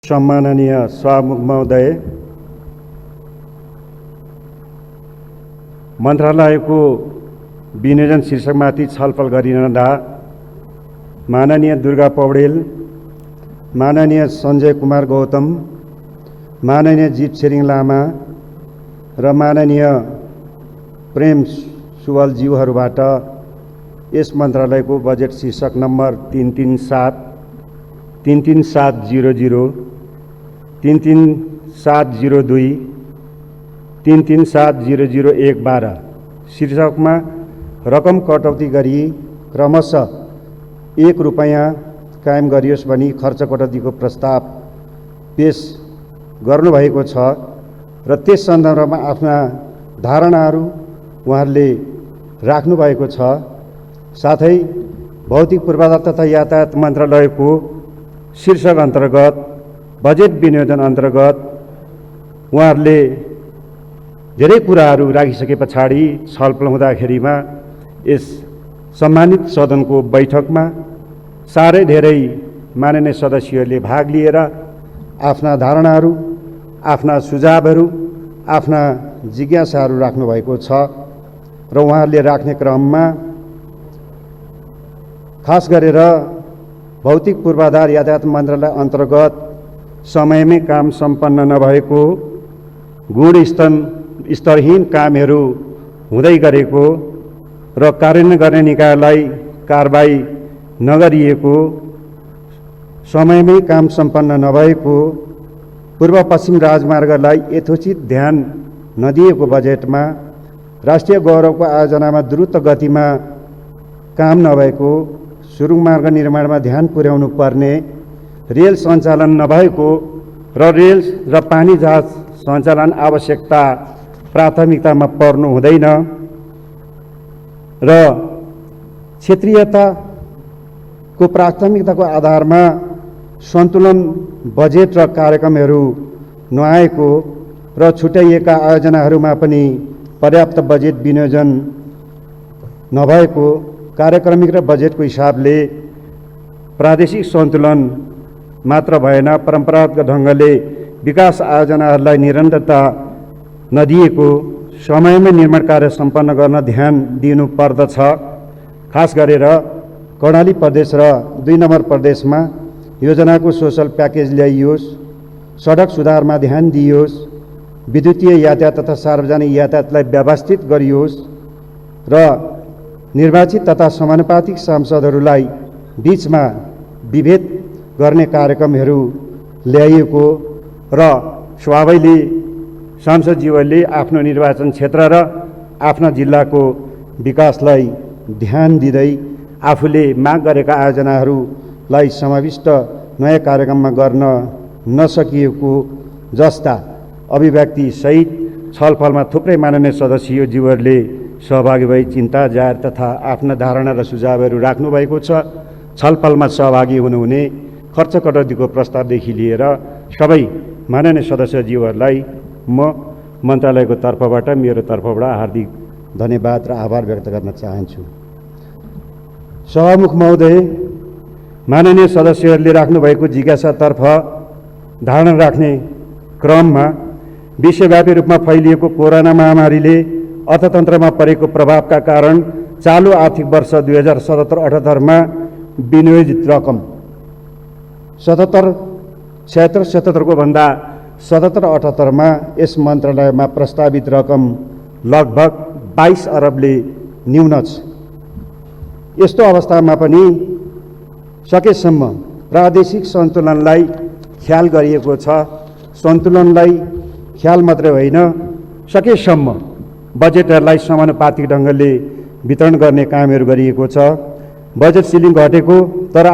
सम्माननीय सभामुख महोदय, मन्त्रालयको विनियोजन शीर्षकमाथि छलफल गरिरहँदा माननीय दुर्गा पौडेल, माननीय सञ्जय कुमार गौतम, माननीय जीत छिरिङ लामा र माननीय प्रेम सुवलज्यूहरूबाट यस मन्त्रालयको बजेट शीर्षक नम्बर 337, 33700, 33702, 3370012 शीर्षकमा रकम कटौती गरी क्रमशः ₹1 कायम गरियोस् भनी खर्च कटौतीको प्रस्ताव पेश गर्नुभएको छ र त्यस सन्दर्भमा आफ्ना धारणाहरू उहाँहरूले राख्नुभएको छ। साथै भौतिक पूर्वाधार तथा यातायात मन्त्रालयको शीर्षक अन्तर्गत बजेट विनियोजन अन्तर्गत उहाँहरूले धेरै कुराहरू राखिसके पछाडि छलफल हुँदाखेरिमा यस सम्मानित सदनको बैठकमा साह्रै धेरै माननीय सदस्यहरूले भाग लिएर आफ्ना धारणाहरू, आफ्ना सुझावहरू, आफ्ना जिज्ञासाहरू राख्नुभएको छ र उहाँहरूले राख्ने क्रममा खास गरेर भौतिक पूर्वाधार यातायात मन्त्रालय अन्तर्गत समयमै काम सम्पन्न नभएको, गुणस्तरहीन कामहरू हुँदै गरेको र कार्यान्वयन गर्ने निकायलाई कारबाही नगरिएको, समयमै काम सम्पन्न नभएको, पूर्व पश्चिम राजमार्गलाई यथोचित ध्यान नदिएको बजेटमा, राष्ट्रिय गौरवको आयोजनामा द्रुत गतिमा काम नभएको, सुरुङ मार्ग निर्माणमा ध्यान पुर्याउनु पर्ने, रेल सञ्चालन नभएको र रेल र पानी जहाज सञ्चालन आवश्यकता प्राथमिकतामा पर्नु हुँदैन र क्षेत्रीयताको प्राथमिकताको आधारमा सन्तुलन बजेट र कार्यक्रमहरू नआएको र छुट्याइएका आयोजनाहरूमा पनि पर्याप्त बजेट विनियोजन नभएको, कार्यक्रमिक र बजेटको हिसाबले प्रादेशिक सन्तुलन मात्र भएन, परम्परागत ढङ्गले विकास आयोजनाहरूलाई निरन्तरता नदिएको, समयमै निर्माण कार्य सम्पन्न गर्न ध्यान दिनु पर्दछ। खास गरेर कर्णाली प्रदेश र 2 नम्बर प्रदेशमा योजनाको सोसल प्याकेज ल्याइयोस्, सडक सुधारमा ध्यान दिइयोस्, विद्युतीय यातायात तथा सार्वजनिक यातायातलाई व्यवस्थित गरियोस् र निर्वाचित तथा समानुपातिक सांसदहरूलाई बीचमा विभेद गर्ने कार्यक्रमहरू ल्याइएको र स्वाभाविकले सांसदज्यूहरूले आफ्नो निर्वाचन क्षेत्र र आफ्ना जिल्लाको विकासलाई ध्यान दिँदै आफूले माग गरेका आयोजनाहरूलाई समाविष्ट नयाँ कार्यक्रममा गर्न नसकिएको जस्ता अभिव्यक्ति सहित छलफलमा थुप्रै माननीय सदस्यज्यूहरूले सहभागी भई चिन्ता जाहेर तथा आफ्ना धारणा र सुझावहरू राख्नुभएको छ। छलफलमा सहभागी हुनुहुने खर्च कटौतीको प्रस्तावदेखि लिएर सबै माननीय सदस्यज्यूहरूलाई म मन्त्रालयको तर्फबाट, मेरो तर्फबाट हार्दिक धन्यवाद र आभार व्यक्त गर्न चाहन्छु। सभामुख महोदय, माननीय सदस्यहरूले राख्नुभएको जिज्ञासातर्फ धारणा राख्ने क्रममा विश्वव्यापी रूपमा फैलिएको कोरोना महामारीले अर्थतन्त्रमा परेको प्रभावका कारण चालु आर्थिक वर्ष 2077-78 विनियोजित रकम 77-76 को भन्दा 77-78 यस मन्त्रालयमा प्रस्तावित रकम लगभग 22 अरबले न्यून छ। यस्तो अवस्थामा पनि सकेसम्म प्रादेशिक सन्तुलनलाई ख्याल गरिएको छ। सन्तुलनलाई ख्याल मात्रै होइन, सकेसम्म बजेटहरूलाई समानुपातिक ढङ्गले वितरण गर्ने कामहरू गरिएको छ। बजेट सिलिङ घटेको तर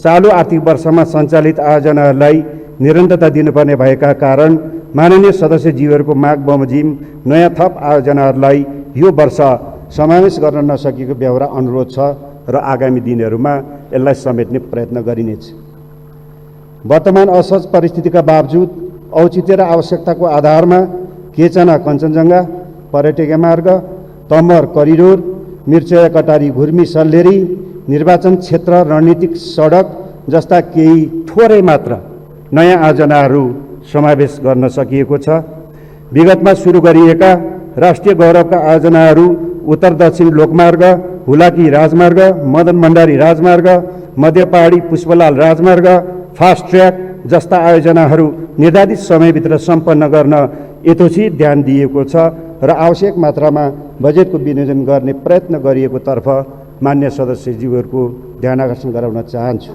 चालु आर्थिक वर्षमा सञ्चालित आयोजनाहरूलाई निरन्तरता दिनुपर्ने भएका कारण माननीय सदस्यज्यूहरूको माग बमोजिम नयाँ थप आयोजनाहरूलाई यो वर्ष समावेश गर्न नसकेको बेहोरा अनुरोध छ र आगामी दिनहरूमा यसलाई समेट्ने प्रयत्न गरिनेछ। वर्तमान असहज परिस्थितिका बावजुद औचित्य र आवश्यकताको आधारमा केचना कञ्चनजङ्घा पर्यटकीय मार्ग, तमर करिडोर, मिर्चया कटारी घुर्मी सल्लेरी, निर्वाचन क्षेत्र रणनीतिक सडक जस्ता केही थोरै मात्र नयाँ आयोजनाहरू समावेश गर्न सकिएको छ। विगतमा सुरु गरिएका राष्ट्रिय गौरवका आयोजनाहरू उत्तर दक्षिण लोकमार्ग, हुलाकी राजमार्ग, मदन भण्डारी राजमार्ग, मध्य पहाडी पुष्पलाल राजमार्ग, फास्ट ट्र्याक जस्ता आयोजनाहरू निर्धारित समयभित्र सम्पन्न गर्न यथोचित ध्यान दिएको छ र आवश्यक मात्रामा बजेटको विनियोजन गर्ने प्रयत्न गरिएको तर्फ मान्य सदस्यज्यूहरूको ध्यान आकर्षण गराउन चाहन्छु।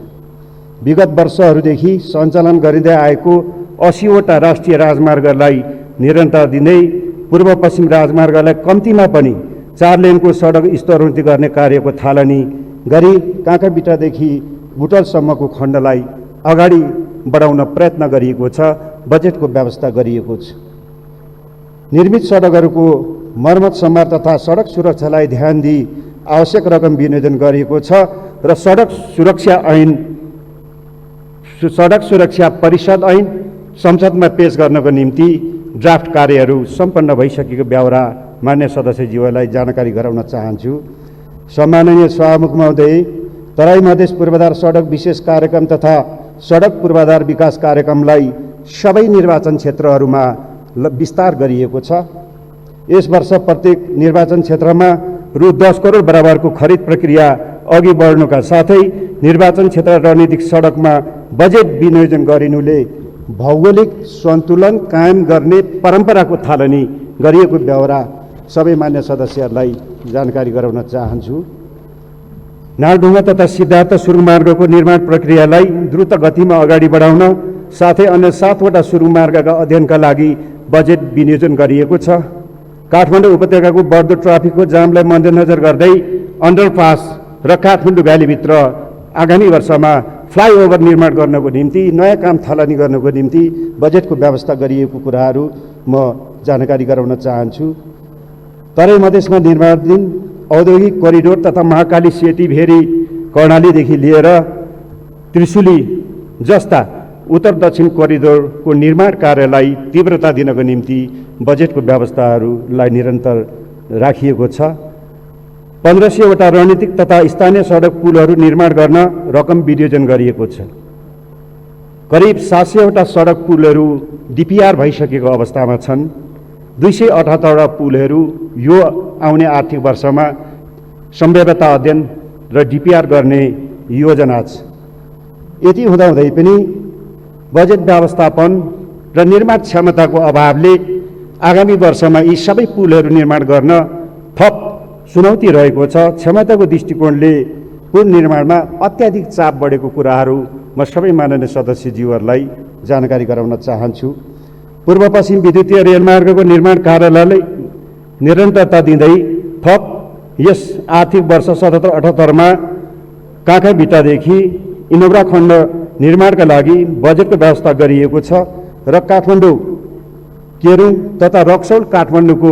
विगत वर्षहरूदेखि सञ्चालन गरिँदै आएको 80वटा राष्ट्रिय राजमार्गलाई निरन्तर दिँदै पूर्व पश्चिम राजमार्गलाई कम्तीमा पनि 4 लेनको सडक स्तरोन्नति गर्ने कार्यको थालनी गरी काँक्राबिटादेखि बुटलसम्मको खण्डलाई अगाडि बढाउन प्रयत्न गरिएको छ, बजेटको व्यवस्था गरिएको छ। निर्मित सडकहरूको मर्मत सम्भार तथा सडक सुरक्षालाई ध्यान दिई आवश्यक रकम विनियोजन गरिएको छ र सडक सुरक्षा परिषद ऐन संसदमा पेश गर्नको निम्ति ड्राफ्ट कार्यहरू सम्पन्न भइसकेको ब्यौरा मान्य सदस्यज्यूहरूलाई जानकारी गराउन चाहन्छु। सम्माननीय सभामुख महोदय, तराई मधेस पूर्वाधार सडक विशेष कार्यक्रम तथा सडक पूर्वाधार विकास कार्यक्रमलाई सबै निर्वाचन क्षेत्रहरूमा विस्तार गरिएको छ। यस वर्ष प्रत्येक निर्वाचन क्षेत्रमा रु 10 करोड बराबरको खरिद प्रक्रिया अघि बढ्नुका साथै निर्वाचन क्षेत्र रणनीतिक सडकमा बजेट विनियोजन गरिनुले भौगोलिक सन्तुलन कायम गर्ने परम्पराको थालनी गरिएको ब्यौरा सबै मान्य सदस्यहरूलाई जानकारी गराउन चाहन्छु। नालढुङ्गा तथा सिद्धार्थ सुरुङमार्गको निर्माण प्रक्रियालाई द्रुत गतिमा अगाडि बढाउन साथै अन्य 7वटा सुरुङमार्गका अध्ययनका लागि बजेट विनियोजन गरिएको छ। काठमाडौँ उपत्यकाको बढ्दो ट्राफिकको जामलाई मध्यनजर गर्दै अन्डरपास र काठमाडौँ भ्यालीभित्र आगामी वर्षमा फ्लाइओभर निर्माण गर्नको निम्ति नयाँ काम थालनी गर्नको निम्ति बजेटको व्यवस्था गरिएको कुराहरू म जानकारी गराउन चाहन्छु। तराई मधेसमा निर्माणाधीन औद्योगिक कोरिडोर तथा महाकाली सेती भेरी कर्णालीदेखि लिएर त्रिशुली जस्ता उत्तर दक्षिण कोरिडोरको निर्माण कार्यलाई तीव्रता दिनको निम्ति बजेटको व्यवस्थाहरूलाई निरन्तर राखिएको छ। 1500वटा रणनीतिक तथा स्थानीय सडक पुलहरू निर्माण गर्न रकम विनियोजन गरिएको छ। करिब 700वटा सडक पुलहरू डिपिआर भइसकेको अवस्थामा छन्। 278वटा पुलहरू यो आउने आर्थिक वर्षमा सम्भाव्यता अध्ययन र डिपिआर गर्ने योजना छ। यति हुँदाहुँदै पनि बजेट व्यवस्थापन र निर्माण क्षमताको अभावले आगामी वर्षमा यी सबै पुलहरू निर्माण गर्न थप चुनौती रहेको छ। क्षमताको दृष्टिकोणले पुल निर्माणमा अत्याधिक चाप बढेको कुराहरू म सबै माननीय सदस्यज्यूहरूलाई जानकारी गराउन चाहन्छु। पूर्व पश्चिम विद्युतीय रेलमार्गको निर्माण कार्यलाई निरन्तरता दिँदै थप यस आर्थिक वर्ष 77-78मा काँक्राबिटादेखि इनौरा खण्ड निर्माणका लागि बजेटको व्यवस्था गरिएको छ र काठमाडौँ केरुङ तथा रक्सौल काठमाडौँको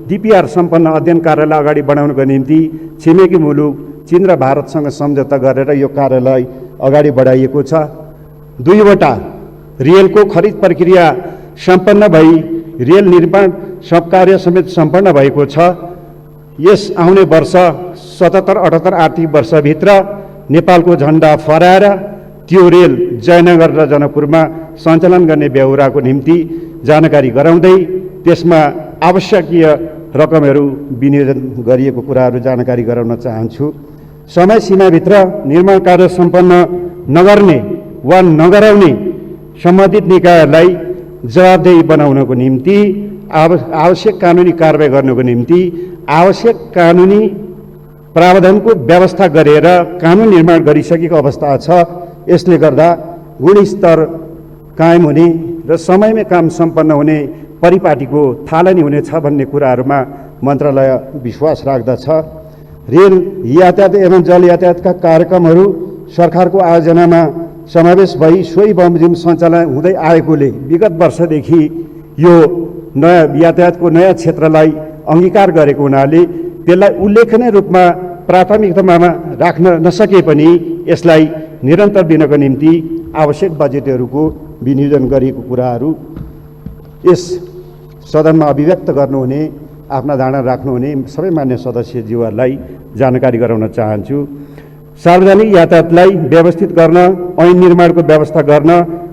डिपिआर सम्पन्न अध्ययन कार्यलाई अगाडि बढाउनको निम्ति छिमेकी मुलुक चीन र भारतसँग सम्झौता गरेर यो कार्यलाई अगाडि बढाइएको छ। 2वटा रेलको खरिद प्रक्रिया सम्पन्न भई रेल निर्माण सब कार्य समेत सम्पन्न भएको छ। यस आउने वर्ष 77-78 आर्थिक वर्षभित्र नेपालको झण्डा फहराएर त्यो रेल जयनगर र जनकपुरमा सञ्चालन गर्ने बेहोराको निम्ति जानकारी गराउँदै त्यसमा आवश्यकीय रकमहरू विनियोजन गरिएको कुराहरू जानकारी गराउन चाहन्छु। समय सीमाभित्र निर्माण कार्य सम्पन्न नगर्ने वा नगराउने सम्बन्धित निकायहरूलाई जवाबदेही बनाउनको निम्ति आवश्यक कानुनी कारबाही गर्नको निम्ति आवश्यक कानुनी प्रावधानको व्यवस्था गरेर कानुन निर्माण गरिसकेको अवस्था छ। यसले गर्दा गुणस्तर कायम हुने र समयमै काम सम्पन्न हुने परिपाटीको थालनी हुनेछ भन्ने कुराहरूमा मन्त्रालय विश्वास राख्दछ। रेल यातायात एवं जल यातायातका कार्यक्रमहरू सरकारको आयोजनामा समावेश भई सोही बमोजिम सञ्चालन हुँदै आएकोले विगत वर्षदेखि यो नयाँ यातायातको नयाँ क्षेत्रलाई अङ्गीकार गरेको हुनाले त्यसलाई उल्लेखनीय रूपमा प्राथमिकतामा राख्न नसके पनि यसलाई निरन्तर दिनको निम्ति आवश्यक बजेटहरूको विनियोजन गरिएको कुराहरू यस सदनमा अभिव्यक्त गर्नुहुने आफ्ना धारणा राख्नुहुने सबै मान्य सदस्यज्यूहरूलाई जानकारी गराउन चाहन्छु। सार्वजनिक यातायातलाई व्यवस्थित गर्न, ऐन निर्माणको व्यवस्था गर्न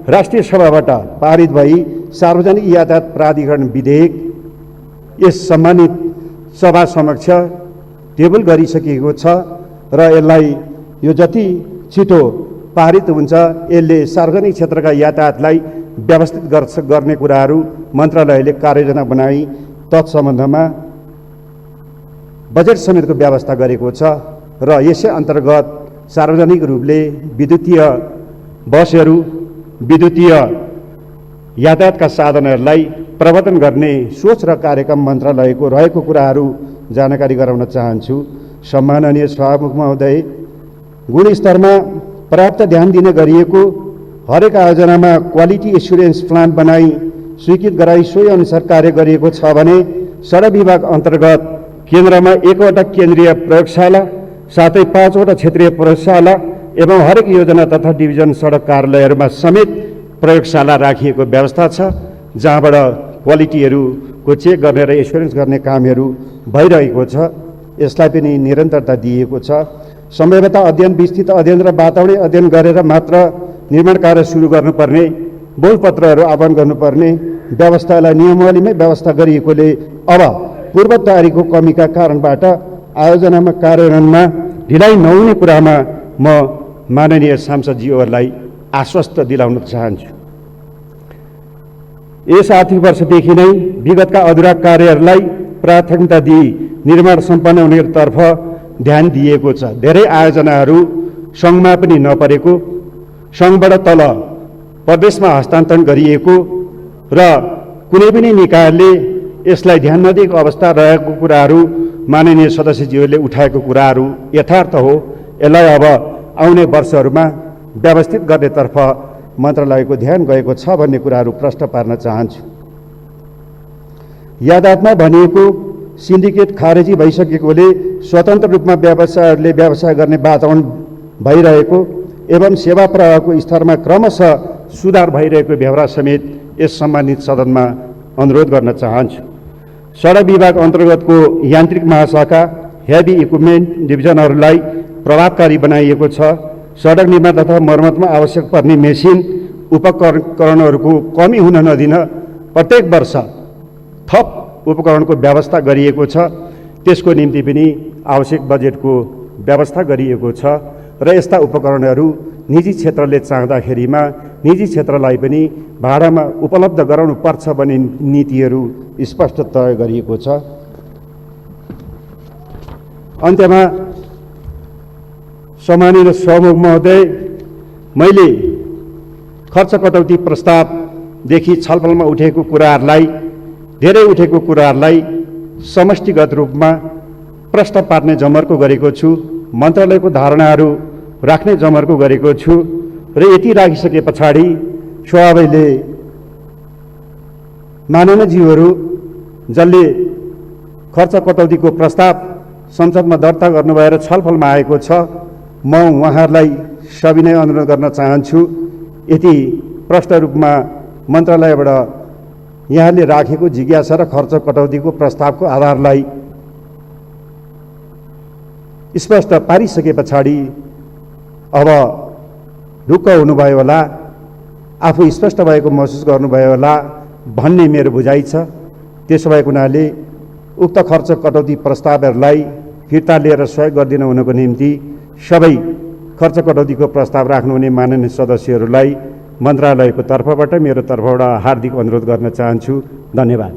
राष्ट्रिय सभाबाट पारित भई सार्वजनिक यातायात प्राधिकरण विधेयक यस सम्मानित सभा समक्ष टेबल गरिसकेको छ र यसलाई यो जति छिटो पारित हुन्छ यसले सार्वजनिक क्षेत्रका यातायातलाई व्यवस्थित गर्ने कुराहरू मन्त्रालयले कार्ययोजना बनाई तत्सम्बन्धमा बजेट समेतको व्यवस्था गरेको छ र यसै अन्तर्गत सार्वजनिक रूपले विद्युतीय बसहरू विद्युतीय यातायातका साधनहरूलाई प्रवर्तन गर्ने सोच र कार्यक्रम मन्त्रालयको रहेको कुराहरू जानकारी गराउन चाहन्छु। सम्माननीय सभामुख महोदय, गुणस्तरमा पर्याप्त ध्यान दिने गरिएको हरेक आयोजनामा क्वालिटी एस्युरेन्स प्लान बनाई स्वीकृत गराई सोही अनुसार कार्य गरिएको छ भने सडक विभाग अन्तर्गत केन्द्रमा 1वटा केन्द्रीय प्रयोगशाला साथै 5वटा क्षेत्रीय प्रयोगशाला एवं हरेक योजना तथा डिभिजन सडक कार्यालयहरूमा समेत प्रयोगशाला राखिएको व्यवस्था छ, जहाँबाट क्वालिटीहरूको चेक गर्ने र एस्युरेन्स गर्ने कामहरू भइरहेको छ। यसलाई पनि निरन्तरता दिएको छ। संभाव्यता अध्ययन, विस्तृत अध्ययन र वातावरणीय अध्ययन गरेर मात्र निर्माण कार्य सुरु गर्नुपर्ने, बोलपत्रहरू आह्वान गर्नुपर्ने व्यवस्थालाई नियमावलीमै व्यवस्था गरिएकोले अब पूर्व तयारीको कमीका कारणबाट आयोजनामा कार्यान्वयनमा ढिलाइ नहुने कुरामा म माननीय सांसदज्यूहरूलाई आश्वस्त दिलाउन चाहन्छु। यस आर्थिक वर्षदेखि नै विगतका अधुरा कार्यहरूलाई प्राथमिकता दिई निर्माण सम्पन्न हुनेतर्फ ध्यान दिएको छ। धेरै आयोजनाहरू सङ्घमा पनि नपरेको, सङ्घबाट तल प्रदेशमा हस्तान्तरण गरिएको र कुनै पनि निकायले यसलाई ध्यान नदिएको अवस्था रहेको कुराहरू माननीय सदस्यज्यूहरूले उठाएको कुराहरू यथार्थ हो। यसलाई अब आउने वर्षहरूमा व्यवस्थित गर्नेतर्फ मन्त्रालयको ध्यान गएको छ भन्ने कुराहरू प्रश्न पार्न चाहन्छु। यातायातमा भनिएको सिन्डिकेट खारेजी भइसकेकोले स्वतन्त्र रूपमा व्यवसायहरूले व्यवसाय गर्ने वातावरण भइरहेको एवं सेवा प्रवाहको स्तरमा क्रमशः सुधार भइरहेको व्यवहार समेत यस सम्मानित सदनमा अनुरोध गर्न चाहन्छु। सडक विभाग अन्तर्गतको यान्त्रिक महाशाखा हेभी इक्विपमेन्ट डिभिजनहरूलाई प्रभावकारी बनाइएको छ। सडक निर्माण तथा मर्मतमा आवश्यक पर्ने मेसिन उपकरणहरूको कमी हुन नदिन प्रत्येक वर्ष थप उपकरणको व्यवस्था गरिएको छ। त्यसको निम्ति पनि आवश्यक बजेटको व्यवस्था गरिएको छ र यस्ता उपकरणहरू निजी क्षेत्रले चाहँदाखेरिमा निजी क्षेत्रलाई पनि भाडामा उपलब्ध गराउनु पर्छ भन्ने नीतिहरू स्पष्ट तय गरिएको छ। अन्त्यमा सम्माननीय सभामुख महोदय, मैले खर्च कटौती प्रस्तावदेखि छलफलमा उठेको कुराहरूलाई धेरै उठेको कुराहरूलाई समष्टिगत रूपमा प्रश्न पार्ने जमर्को गरेको छु। मन्त्रालयको धारणाहरू राख्ने जमर्को गरेको छु र यति राखिसके पछाडि सभाले माननीयज्यूहरू जसले खर्च कटौतीको प्रस्ताव संसदमा दर्ता गर्नुभयो र छलफलमा आएको छ, म उहाँहरूलाई सविनय अनुरोध गर्न चाहन्छु, यति प्रष्ट रूपमा मन्त्रालयबाट यहाँले राखेको जिज्ञासा र खर्च कटौतीको प्रस्तावको आधारलाई स्पष्ट पारिसके पछाडि अब ढुक्क हुनुभयो होला, आफू स्पष्ट भएको महसुस गर्नुभयो होला भन्ने मेरो बुझाइ छ। त्यसो भएको हुनाले उक्त खर्च कटौती प्रस्तावहरूलाई फिर्ता लिएर सहयोग गरिदिन हुनको निम्ति सबै खर्च कटौतीको प्रस्ताव राख्नुहुने माननीय सदस्यहरूलाई मन्त्रालयको तर्फबाट मेरो तर्फबाट हार्दिक अनुरोध गर्न चाहन्छु। धन्यवाद।